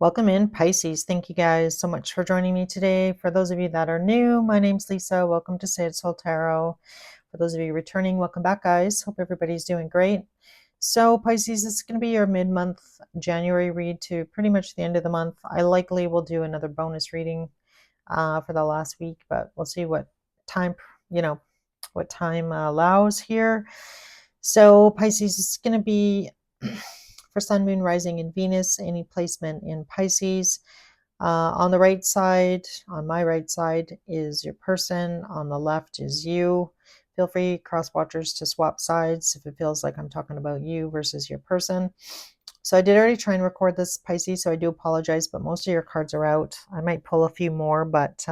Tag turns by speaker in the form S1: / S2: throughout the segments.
S1: Welcome in, Pisces. Thank you guys so much for joining me today. For those of you that are new, my name's Lisa. Welcome to Say It Soul Tarot. For those of you returning, welcome back, guys. Hope everybody's doing great. So, Pisces, this is going to be your mid-month January read to pretty much the end of the month. I likely will do another bonus reading for the last week, but we'll see what time, what time allows here. So, Pisces is going to be for Sun, Moon, Rising, and Venus, any placement in Pisces. On the right side, on my right side, is your person. On the left is you. Feel free, cross watchers, to swap sides if it feels like I'm talking about you versus your person. So I did already try and record this, Pisces, so I do apologize, but most of your cards are out. I might pull a few more, but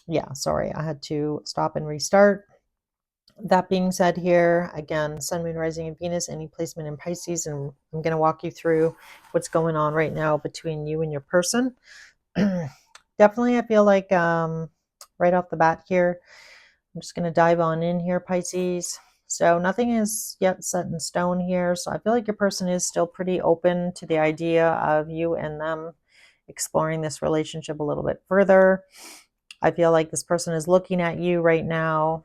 S1: yeah, sorry, I had to stop and restart. That being said, here again, Sun, Moon, Rising, and Venus, any placement in Pisces, and I'm going to walk you through what's going on right now between you and your person. Definitely, I feel like right off the bat here, I'm just going to dive on in here, Pisces. So nothing is yet set in stone here. So I feel like your person is still pretty open to the idea of you and them exploring this relationship a little bit further. I feel like this person is looking at you right now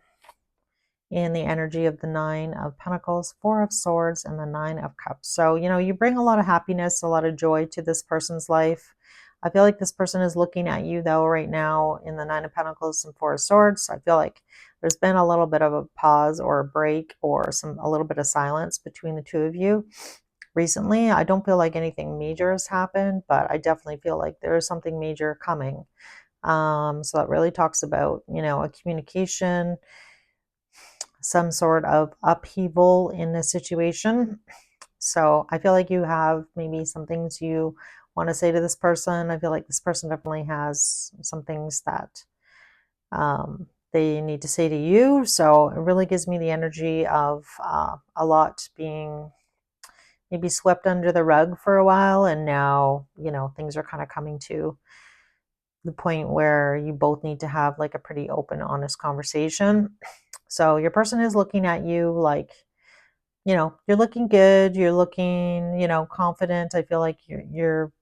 S1: in the energy of the Nine of Pentacles, Four of Swords, and the Nine of Cups. So, you bring a lot of happiness, a lot of joy to this person's life. I feel like this person is looking at you, though, right now in the Nine of Pentacles and Four of Swords. I feel like there's been a little bit of a pause or a break or a little bit of silence between the two of you recently. I don't feel like anything major has happened, but I definitely feel like there is something major coming. So that really talks about, a communication, some sort of upheaval in the situation. So I feel like you have maybe some things you want to say to this person. I feel like this person definitely has some things that they need to say to you. So it really gives me the energy of a lot being maybe swept under the rug for a while. And now, things are kind of coming to the point where you both need to have like a pretty open, honest conversation. So your person is looking at you like, you're looking good, you're looking, confident. I feel like you're,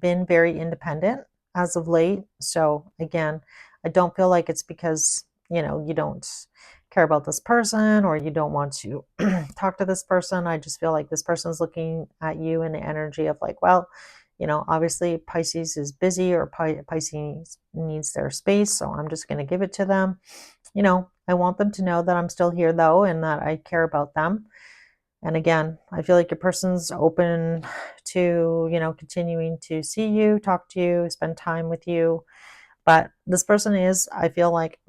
S1: been very independent as of late. So again, I don't feel like it's because, you don't care about this person or you don't want to talk to this person. I just feel like this person's looking at you in the energy of like, well, obviously Pisces is busy or Pisces needs their space, so I'm just going to give it to them. I want them to know that I'm still here though and that I care about them. And again, I feel like your person's open to, continuing to see you, talk to you, spend time with you. But this person is, I feel like,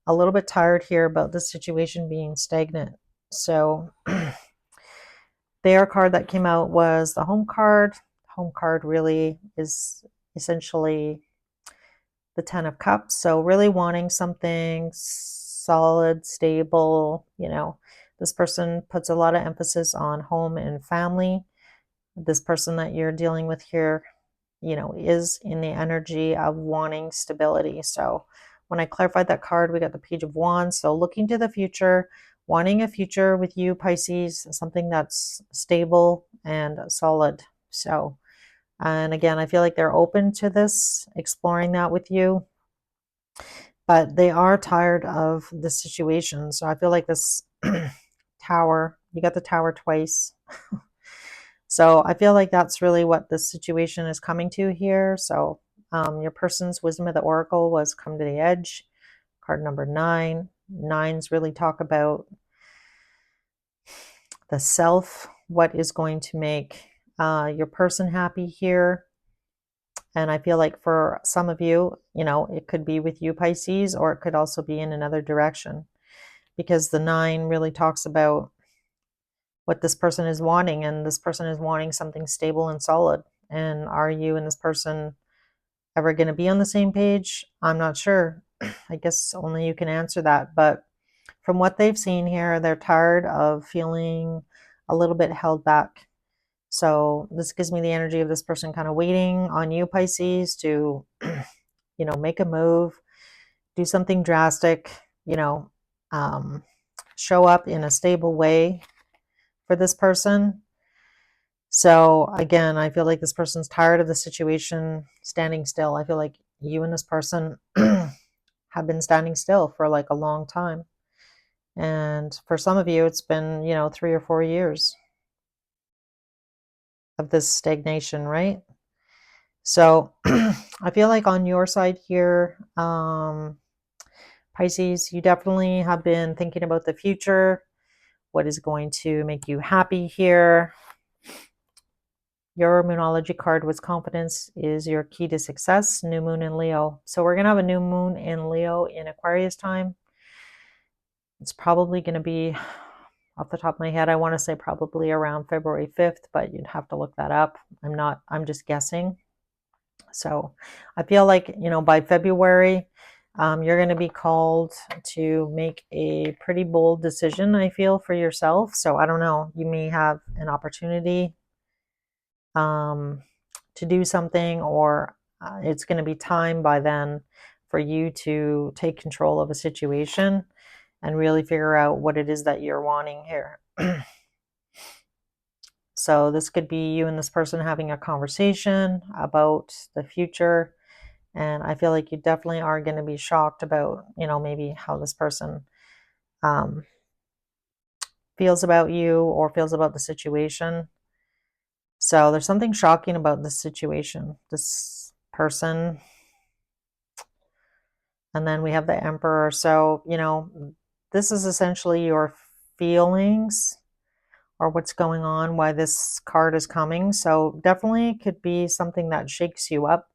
S1: a little bit tired here about the situation being stagnant. So their card that came out was the home card. Home card really is essentially the Ten of Cups. So really wanting something solid, stable, this person puts a lot of emphasis on home and family. This person that you're dealing with here, is in the energy of wanting stability. So when I clarified that card, we got the Page of Wands. So looking to the future, wanting a future with you, Pisces, something that's stable and solid. So, and again, I feel like they're open to this, exploring that with you, but they are tired of the situation. So I feel like this tower, you got the tower twice. So I feel like that's really what this situation is coming to here. So your person's wisdom of the oracle was come to the edge. Card number 9. Nines really talk about the self, what is going to make your person happy here. And I feel like for some of you, it could be with you, Pisces, or it could also be in another direction, because the 9 really talks about what this person is wanting, and this person is wanting something stable and solid. And are you and this person ever going to be on the same page? I'm not sure. I guess only you can answer that. But from what they've seen here, they're tired of feeling a little bit held back. So this gives me the energy of this person kind of waiting on you, Pisces, to, make a move, do something drastic, show up in a stable way for this person. So again, I feel like this person's tired of the situation standing still. I feel like you and this person have been standing still for like a long time. And for some of you, it's been, 3 or 4 years of this stagnation, right? So I feel like on your side here, Pisces, you definitely have been thinking about the future, what is going to make you happy here. Your Moonology card was confidence is your key to success, new moon in Leo. So we're going to have a new moon in Leo in Aquarius time. It's probably going to be, off the top of my head, I want to say probably around February 5th, but you'd have to look that up. I'm just guessing. So I feel like, by February, you're going to be called to make a pretty bold decision, I feel, for yourself. So I don't know, you may have an opportunity to do something, or it's going to be time by then for you to take control of a situation and really figure out what it is that you're wanting here. So this could be you and this person having a conversation about the future. And I feel like you definitely are going to be shocked about, maybe how this person um, feels about you or feels about the situation. So there's something shocking about this situation, this person. And then we have the Emperor. So, this is essentially your feelings or what's going on, why this card is coming. So definitely could be something that shakes you up.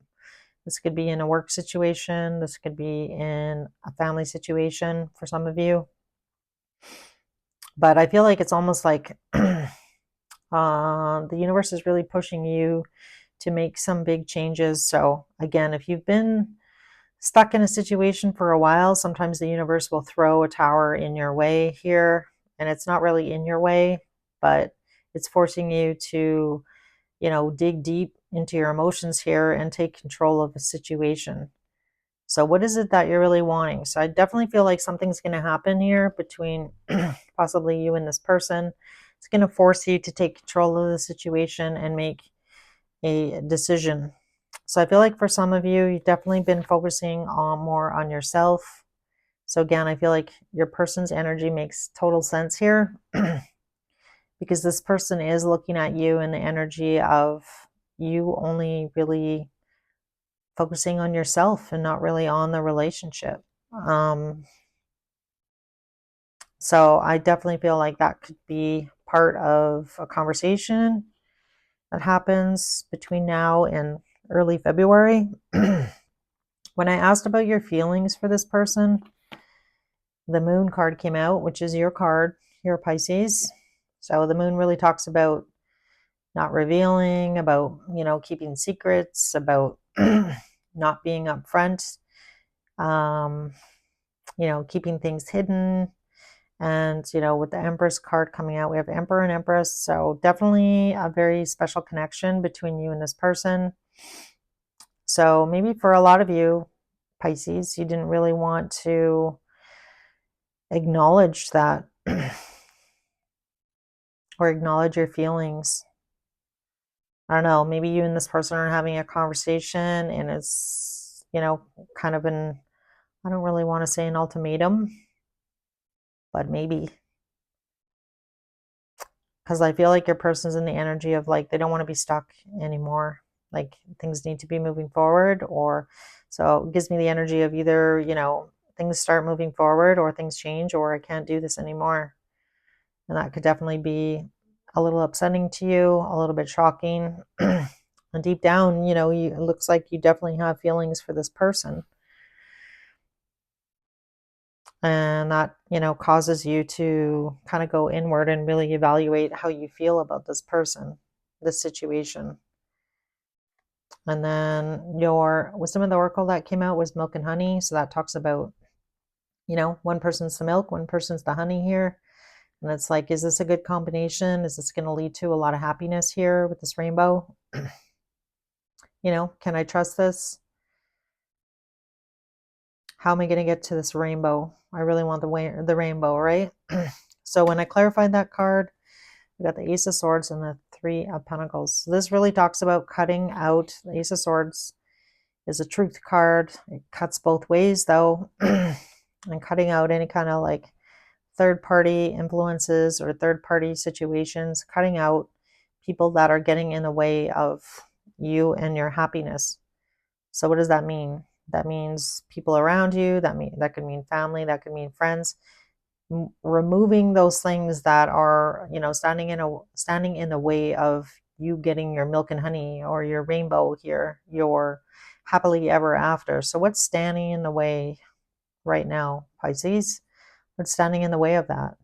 S1: This could be in a work situation. This could be in a family situation for some of you. But I feel like it's almost like the universe is really pushing you to make some big changes. So again, if you've been stuck in a situation for a while, sometimes the universe will throw a tower in your way here. And it's not really in your way, but it's forcing you to, dig deep into your emotions here and take control of a situation. So what is it that you're really wanting? So I definitely feel like something's going to happen here between possibly you and this person. It's going to force you to take control of the situation and make a decision. So I feel like for some of you, you've definitely been focusing on more on yourself. So again, I feel like your person's energy makes total sense here because this person is looking at you in the energy of you only really focusing on yourself and not really on the relationship. So I definitely feel like that could be part of a conversation that happens between now and early February. When I asked about your feelings for this person, the moon card came out, which is your card, your Pisces. So the moon really talks about not revealing, about, keeping secrets, about not being upfront, um, keeping things hidden. And, with the Empress card coming out, we have Emperor and Empress. So definitely a very special connection between you and this person. So maybe for a lot of you, Pisces, you didn't really want to acknowledge that or acknowledge your feelings. I don't know, maybe you and this person are having a conversation and it's, kind of I don't really want to say an ultimatum, but maybe. Because I feel like your person's in the energy of like they don't want to be stuck anymore. Like things need to be moving forward, or so it gives me the energy of either, things start moving forward or things change or I can't do this anymore. And that could definitely be a little upsetting to you, a little bit shocking. And deep down, it looks like you definitely have feelings for this person. And that, causes you to kind of go inward and really evaluate how you feel about this person, this situation. And then your Wisdom of the Oracle that came out was milk and honey. So that talks about, one person's the milk, one person's the honey here. And it's like, is this a good combination? Is this going to lead to a lot of happiness here with this rainbow? Can I trust this? How am I going to get to this rainbow? I really want the rainbow, right? So when I clarified that card, we got the Ace of Swords and the Three of Pentacles. So this really talks about cutting out. The Ace of Swords is a truth card. It cuts both ways though. And cutting out any kind of like third-party influences or third-party situations, cutting out people that are getting in the way of you and your happiness. So what does that mean? That means people around you, that could mean family, that could mean friends. Removing those things that are, you know, standing in the way of you getting your milk and honey or your rainbow here, your happily ever after. So what's standing in the way right now, Pisces? What's standing in the way of that?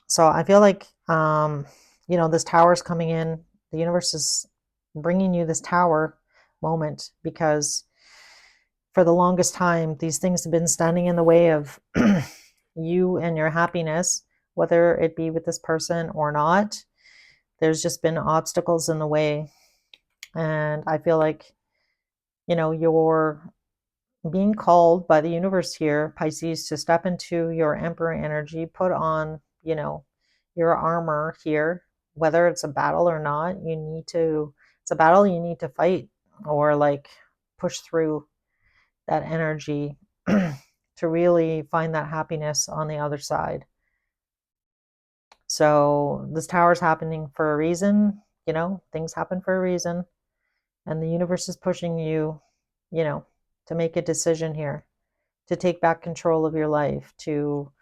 S1: So I feel like, you know, this tower is coming in. The universe is bringing you this tower moment because for the longest time, these things have been standing in the way of you and your happiness, whether it be with this person or not. There's just been obstacles in the way. And I feel like, you know, you're being called by the universe here, Pisces, to step into your Emperor energy, put on, you know, your armor here, whether it's a battle or not. It's a battle you need to fight or like push through that energy to really find that happiness on the other side. So this tower is happening for a reason. You know, things happen for a reason, and the universe is pushing you, you know, to make a decision here, to take back control of your life, to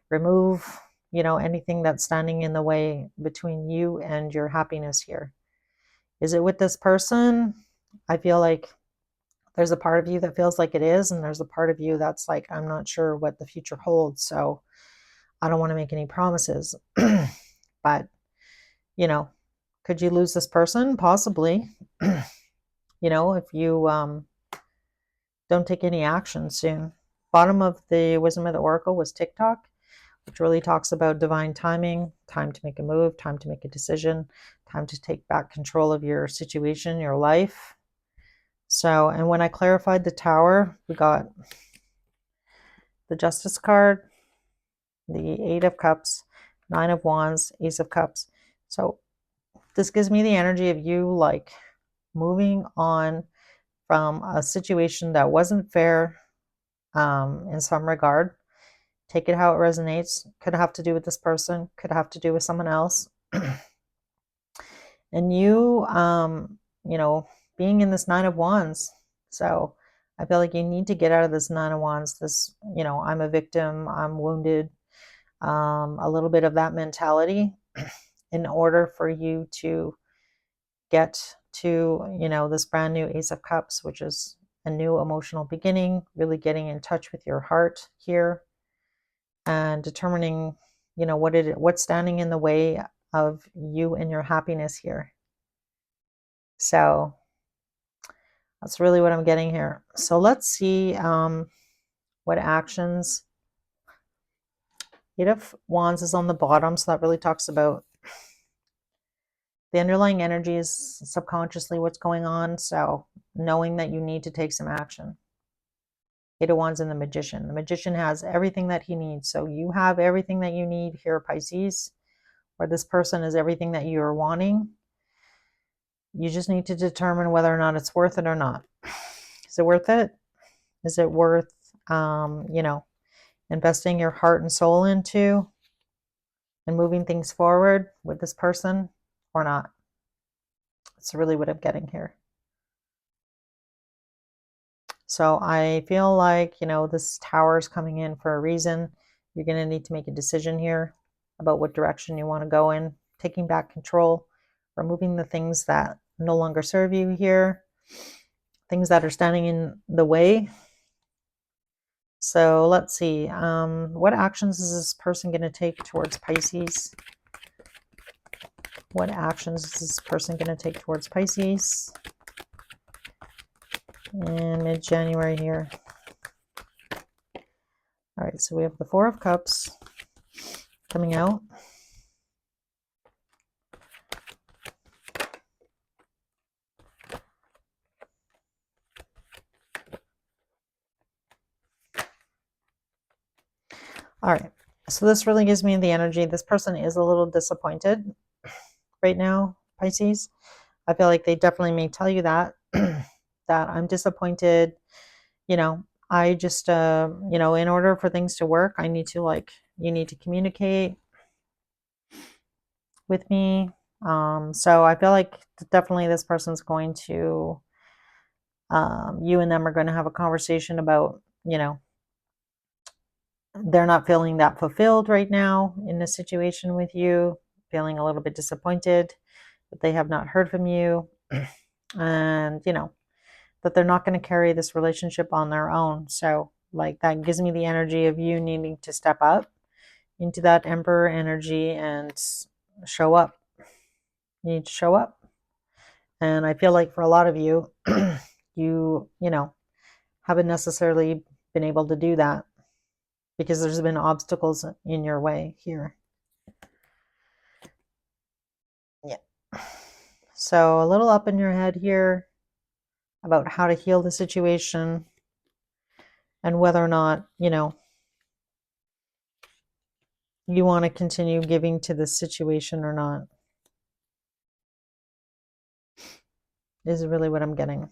S1: remove, you know, anything that's standing in the way between you and your happiness here. Is it with this person? I feel like there's a part of you that feels like it is, and there's a part of you that's like, I'm not sure what the future holds, so I don't want to make any promises. But, you know, could you lose this person? Possibly. You know, if you don't take any action soon. Bottom of the Wisdom of the Oracle was TikTok, which really talks about divine timing, time to make a move, time to make a decision, time to take back control of your situation, your life. So, and when I clarified the tower, we got the Justice card, the Eight of Cups, Nine of Wands, Ace of Cups. So this gives me the energy of you like moving on from a situation that wasn't fair in some regard. Take it how it resonates. Could have to do with this person, could have to do with someone else. And you, you know, being in this Nine of Wands. So I feel like you need to get out of this Nine of Wands, this, you know, I'm a victim, I'm wounded, a little bit of that mentality in order for you to get to, you know, this brand new Ace of Cups, which is a new emotional beginning, really getting in touch with your heart here and determining, you know, what's standing in the way of you and your happiness here. So that's really what I'm getting here. So let's see what actions. Eight of Wands is on the bottom, so that really talks about the underlying energies, subconsciously what's going on. So knowing that you need to take some action. Eight of Wands and the Magician. The Magician has everything that he needs. So you have everything that you need here, Pisces, or this person is everything that you're wanting. You just need to determine whether or not it's worth it or not. Is it worth it? Is it worth, you know, investing your heart and soul into and moving things forward with this person or not? That's really what I'm getting here. So I feel like, you know, this tower is coming in for a reason. You're going to need to make a decision here about what direction you want to go in, taking back control, removing the things that no longer serve you here, things that are standing in the way. So let's see, what actions is this person going to take towards Pisces? What actions is this person going to take towards Pisces in mid-January here? All right, so we have the Four of Cups coming out. All right, so this really gives me the energy. This person is a little disappointed. right now, Pisces. I feel like they definitely may tell you that, that I'm disappointed. You know, I just, in order for things to work, I need to you need to communicate with me. So I feel like definitely this person's going to, you and them are going to have a conversation about, they're not feeling that fulfilled right now in a situation with you, feeling a little bit disappointed that they have not heard from you, and, that they're not going to carry this relationship on their own. So, like, that gives me the energy of you needing to step up into that Emperor energy and show up. You need to show up. And I feel like for a lot of you, you haven't necessarily been able to do that because there's been obstacles in your way here. Yeah. So a little up in your head here about how to heal the situation and whether or not, you want to continue giving to this situation or not is really what I'm getting.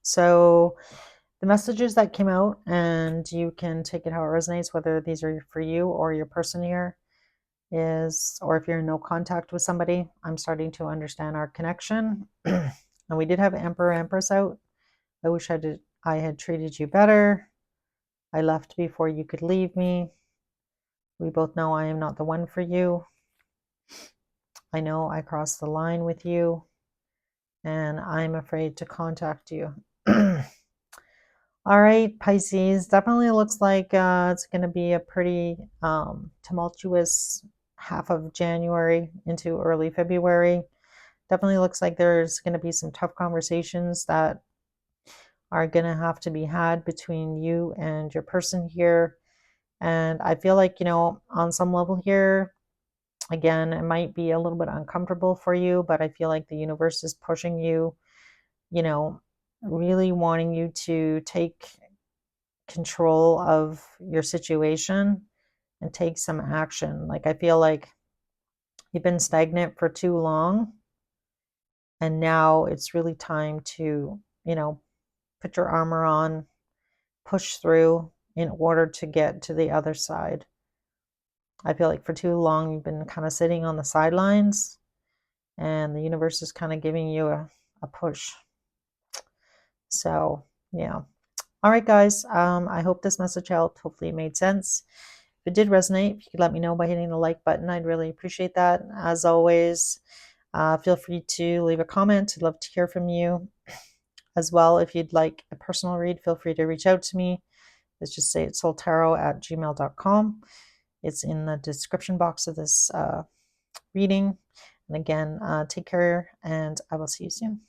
S1: So the messages that came out, and you can take it how it resonates, whether these are for you or your person here, is, or if you're in no contact with somebody, I'm starting to understand our connection. And we did have Emperor Empress out. I wish I had treated you better. I left before you could leave me. We both know I am not the one for you. I know I crossed the line with you, and I'm afraid to contact you. All right, Pisces, definitely looks like it's going to be a pretty tumultuous half of January into early February. Definitely looks like there's going to be some tough conversations that are going to have to be had between you and your person here. And I feel like, on some level here, again, it might be a little bit uncomfortable for you, but I feel like the universe is pushing you, really wanting you to take control of your situation and take some action. Like, I feel like you've been stagnant for too long, and now it's really time to, put your armor on, push through in order to get to the other side. I feel like for too long you've been kind of sitting on the sidelines, and the universe is kind of giving you a push. So, yeah. All right, guys. I hope this message helped. Hopefully it made sense. If it did resonate, if you could let me know by hitting the like button, I'd really appreciate that. As always, feel free to leave a comment. I'd love to hear from you. As well, if you'd like a personal read, feel free to reach out to me. Let's just say it's soultarot@gmail.com. It's in the description box of this reading. And again, take care, and I will see you soon.